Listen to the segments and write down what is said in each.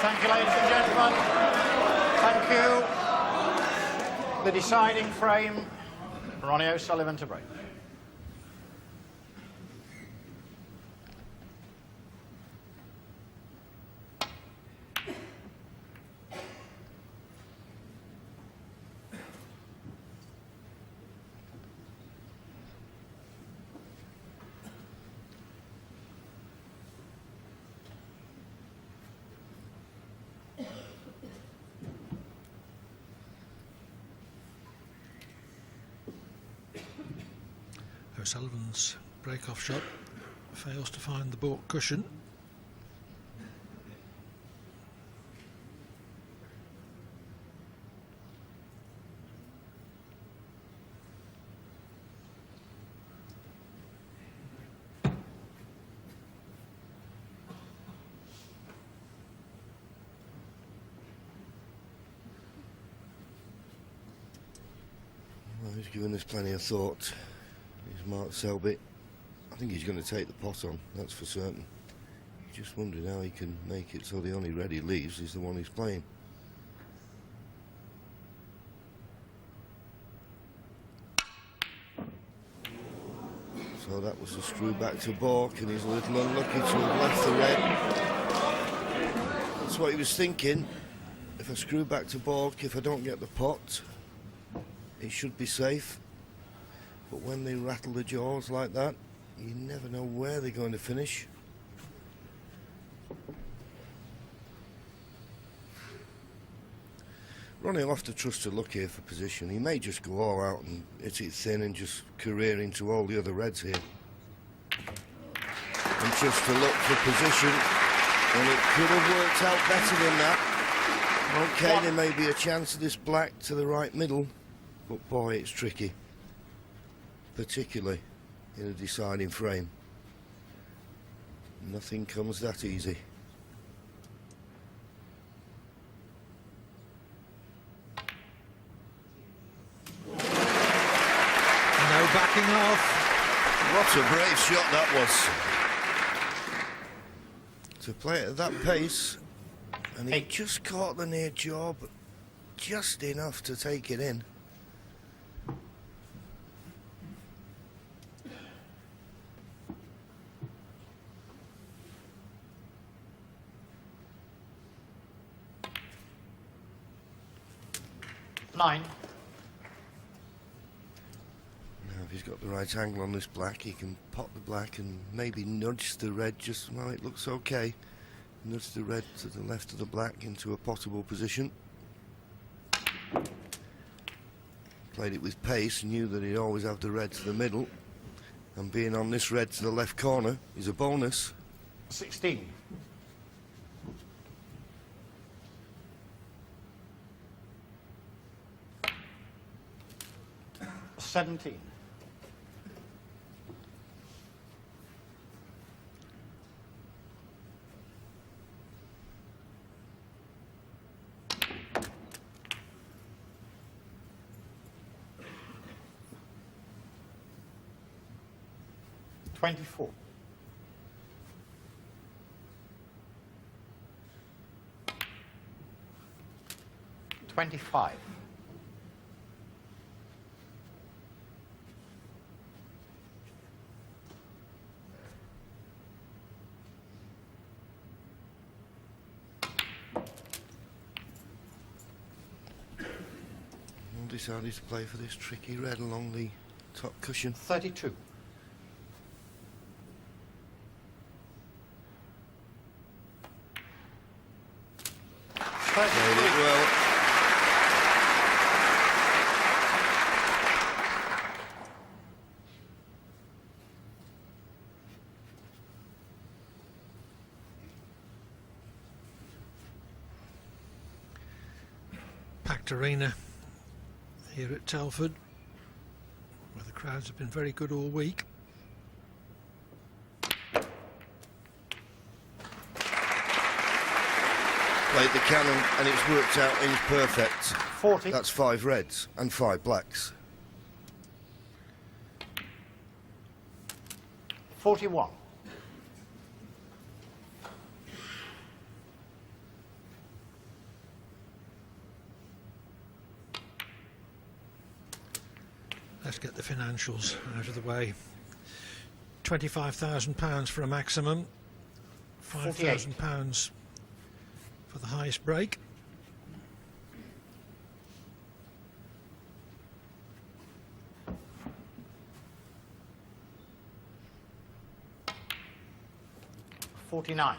Thank you, ladies and gentlemen. Thank you. The deciding frame, Ronnie O'Sullivan to break. O'Sullivan's break-off shot fails to find the baulk cushion. Well, he's given this plenty of thought. He's Mark Selby. I think he's going to take the pot on, that's for certain. He's just wondering how he can make it so the only red he leaves is the one he's playing. So that was a screw back to baulk, and he's a little unlucky to have left the red. That's what he was thinking. If I screw back to baulk, if I don't get the pot, it should be safe. But when they rattle the jaws like that, you never know where they're going to finish. Ronnie will have to trust to luck here for position. He may just go all out and hit it thin and just career into all the other reds here. And just to look for position, and it could have worked out better than that. Okay, there may be a chance of this black to the right middle, but boy, it's tricky. Particularly in a deciding frame. Nothing comes that easy. No backing off. What a brave shot that was. To play it at that pace, and he just caught the near jaw, but just enough to take it in. Nine. Now, if he's got the right angle on this black, he can pop the black and maybe nudge the red just, well, it looks okay. Nudge the red to the left of the black into a potable position. Played it with pace, knew that he'd always have the red to the middle. And being on this red to the left corner is a bonus. 16. $17. $24. $25. Decided to play for this tricky red along the top cushion. 32. Played it well. Packed arena here at Telford, where the crowds have been very good all week. Played the cannon and it's worked out, he's perfect. 40. That's 5 reds and 5 blacks. 41. Let's get the financials out of the way. £25,000 for a maximum, £5,000 for the highest break. $49.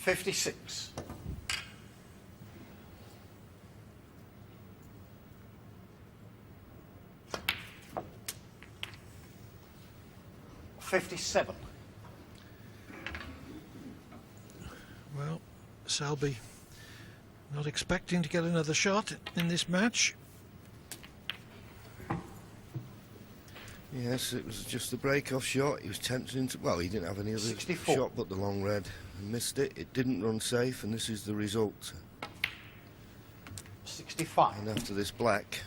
$56. $57. Well, Selby not expecting to get another shot in this match. Yes, it was just the break-off shot. He was tempted to, well, he didn't have any other 64. shot but the long red. And missed it. It didn't run safe, and this is the result. 65. And after this black,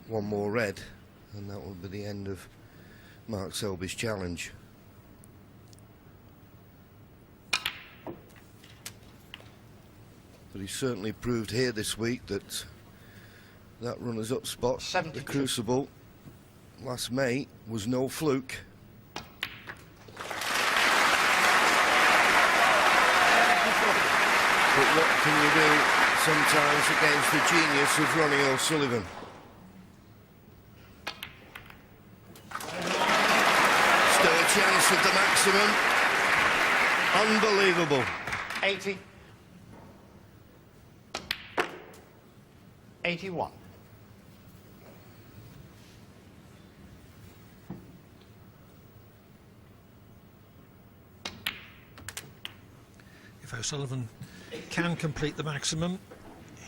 one more red, and that will be the end of Mark Selby's challenge. But he certainly proved here this week that that runners-up spot, 72. the Crucible, last May, was no fluke. But what can you do sometimes against the genius of Ronnie O'Sullivan? Still a chance at the maximum. Unbelievable. 80. 81. If O'Sullivan can complete the maximum,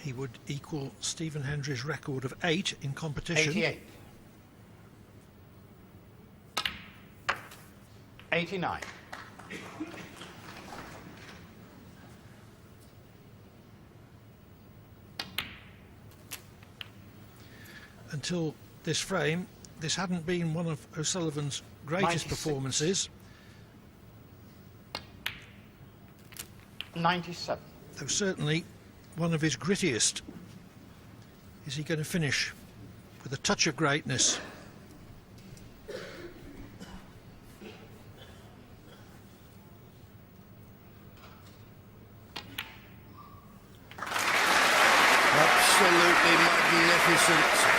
he would equal Stephen Hendry's record of 8 in competition. 88. 89. Until this frame, this hadn't been one of O'Sullivan's greatest 96. performances, 97. though certainly one of his grittiest. Is he going to finish with a touch of greatness? Absolutely magnificent.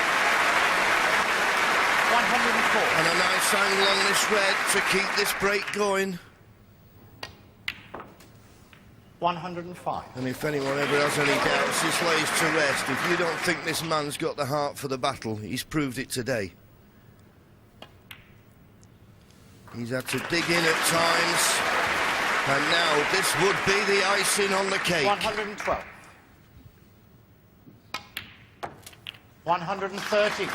104. And a nice angle on this red to keep this break going. 105. And if anyone ever has any doubts, this lays to rest. If you don't think this man's got the heart for the battle, he's proved it today. He's had to dig in at times, and now this would be the icing on the cake. 112. 130.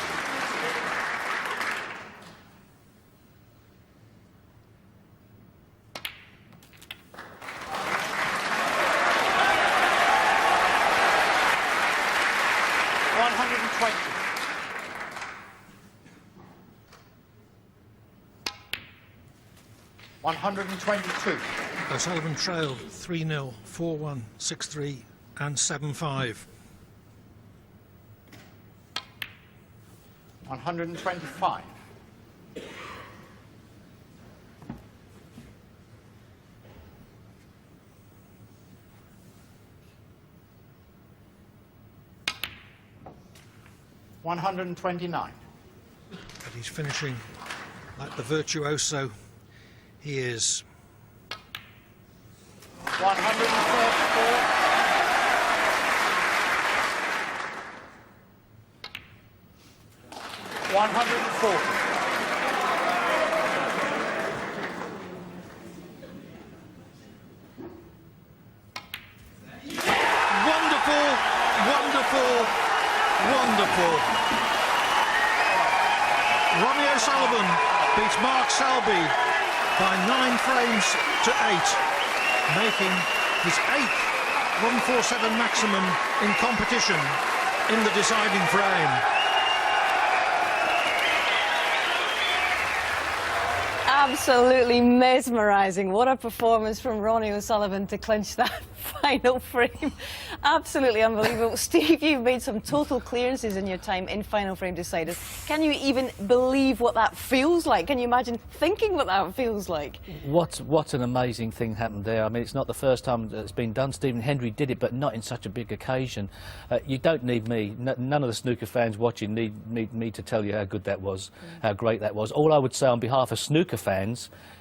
120. 122. O'Sullivan trailed 3-0, 4-1, 6-3 and 7-5. 125. 129. But he's finishing like the virtuoso he is. 134. 140. 'Wonderful. Ronnie O'Sullivan beats Mark Selby by 9 frames to 8, making his 8th 147 maximum in competition. in the deciding frame. Absolutely mesmerising. What a performance from Ronnie O'Sullivan to clinch that final frame. Absolutely unbelievable. Steve, you've made some total clearances in your time in final frame deciders. Can you even believe what that feels like? Can you imagine thinking what that feels like? What an amazing thing happened there. I mean, it's not the first time that it's been done. Stephen Hendry did it, but not in such a big occasion. You don't need me. None of the snooker fans watching need me to tell you how good that was, how great that was. All I would say on behalf of snooker fans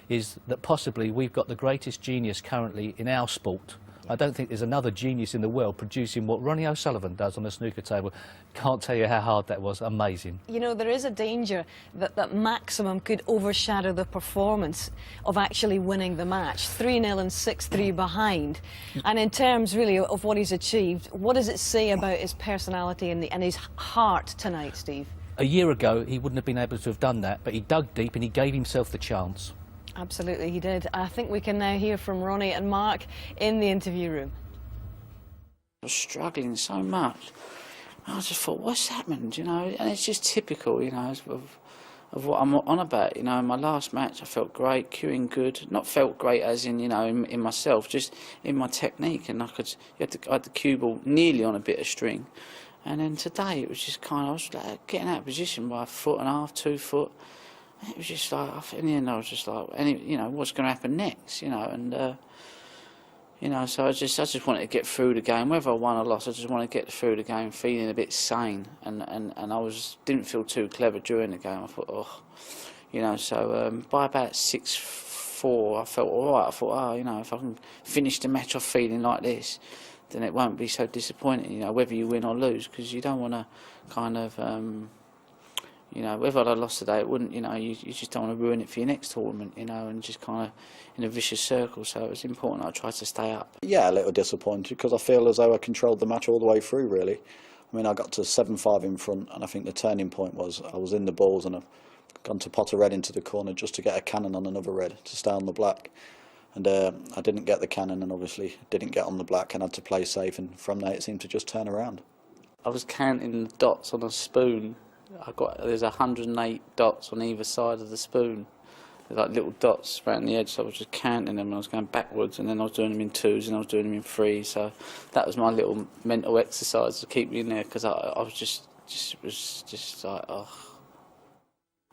is that possibly we've got the greatest genius currently in our sport. I don't think there's another genius in the world producing what Ronnie O'Sullivan does on the snooker table. Can't tell you how hard that was. Amazing. You know, there is a danger that maximum could overshadow the performance of actually winning the match. 3-0 and 6-3 behind. And in terms, really, of what he's achieved, what does it say about his personality and his heart tonight, Steve? A year ago, he wouldn't have been able to have done that, but he dug deep and he gave himself the chance. Absolutely, he did. I think we can now hear from Ronnie and Mark in the interview room. I was struggling so much. I just thought, what's happened, you know? And it's just typical, you know, of what I'm on about. You know, in my last match, I felt great, cueing good. Not felt great as in, you know, in myself, just in my technique. And I had the cue ball nearly on a bit of string. And then today, it was just kind of, I was like getting out of position by 1.5 foot, 2 foot. It was just like, in the end, I was just like, you know, what's going to happen next, you know, and, you know, so I just wanted to get through the game. Whether I won or lost, I just wanted to get through the game feeling a bit sane, and I didn't feel too clever during the game. I thought, oh, you know, so by about 6-4, I felt all right. I thought, oh, you know, if I can finish the match off feeling like this, then it won't be so disappointing, you know, whether you win or lose, because you don't want to kind of... you know, whether I'd lost today, it wouldn't, you know, you just don't want to ruin it for your next tournament, you know, and just kind of in a vicious circle. So it was important I tried to stay up. Yeah, a little disappointed, because I feel as though I controlled the match all the way through, really. I mean, I got to 7-5 in front, and I think the turning point was I was in the balls and I've gone to pot a red into the corner just to get a cannon on another red to stay on the black. And I didn't get the cannon and obviously didn't get on the black and had to play safe, and from there it seemed to just turn around. I was counting the dots on a spoon. There's 108 dots on either side of the spoon. There's like little dots around the edge, so I was just counting them and I was going backwards, and then I was doing them in 2s and I was doing them in 3s. So that was my little mental exercise to keep me in there, because I was just like, oh.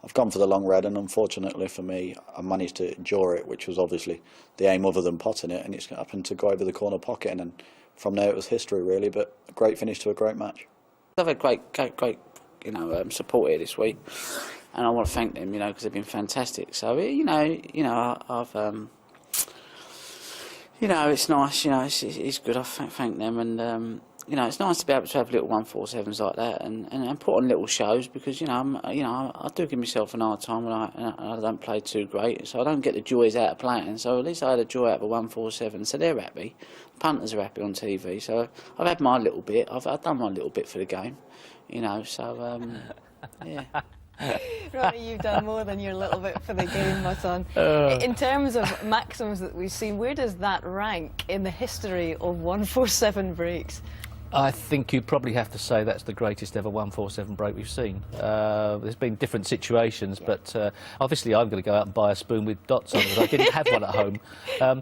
I've gone for the long red, and unfortunately for me, I managed to jaw it, which was obviously the aim other than potting it, and it's happened to go over the corner pocket, and from there it was history, really. But a great finish to a great match. I've had great, you know, support here this week, and I want to thank them, you know, because they've been fantastic. So you know, I've, you know, it's nice, you know, it's good. I thank them, and you know, it's nice to be able to have little 147s like that, and put on little shows, because you know, I do give myself an hard time when I don't play too great, so I don't get the joys out of playing. So at least I had a joy out of a 147, so they're happy. Punters are happy on TV, so I've had my little bit. I've done my little bit for the game. You know, so, yeah. Ronnie, you've done more than your little bit for the game, my son. In terms of maxims that we've seen, where does that rank in the history of 147 breaks? I think you'd probably have to say that's the greatest ever 147 break we've seen. There's been different situations, but obviously I'm going to go out and buy a spoon with dots on it. I didn't have one at home.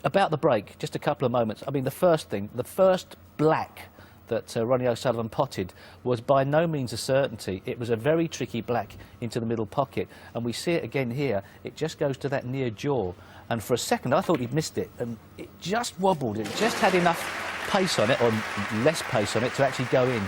About the break, just a couple of moments. I mean, the first black that Ronnie O'Sullivan potted was by no means a certainty. It was a very tricky black into the middle pocket, and we see it again here. It just goes to that near jaw, and for a second I thought he'd missed it, and it just wobbled. It just had enough pace on it, or less pace on it, to actually go in.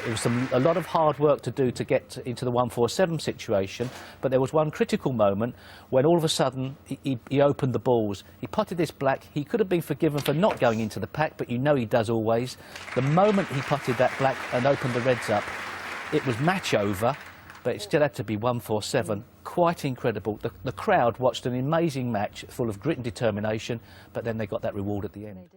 It was a lot of hard work to do to get into the 147 situation, but there was one critical moment when all of a sudden he opened the balls. He potted this black. He could have been forgiven for not going into the pack, but you know he does always. The moment he potted that black and opened the reds up, it was match over, but it still had to be 147. Quite incredible. The crowd watched an amazing match full of grit and determination, but then they got that reward at the end.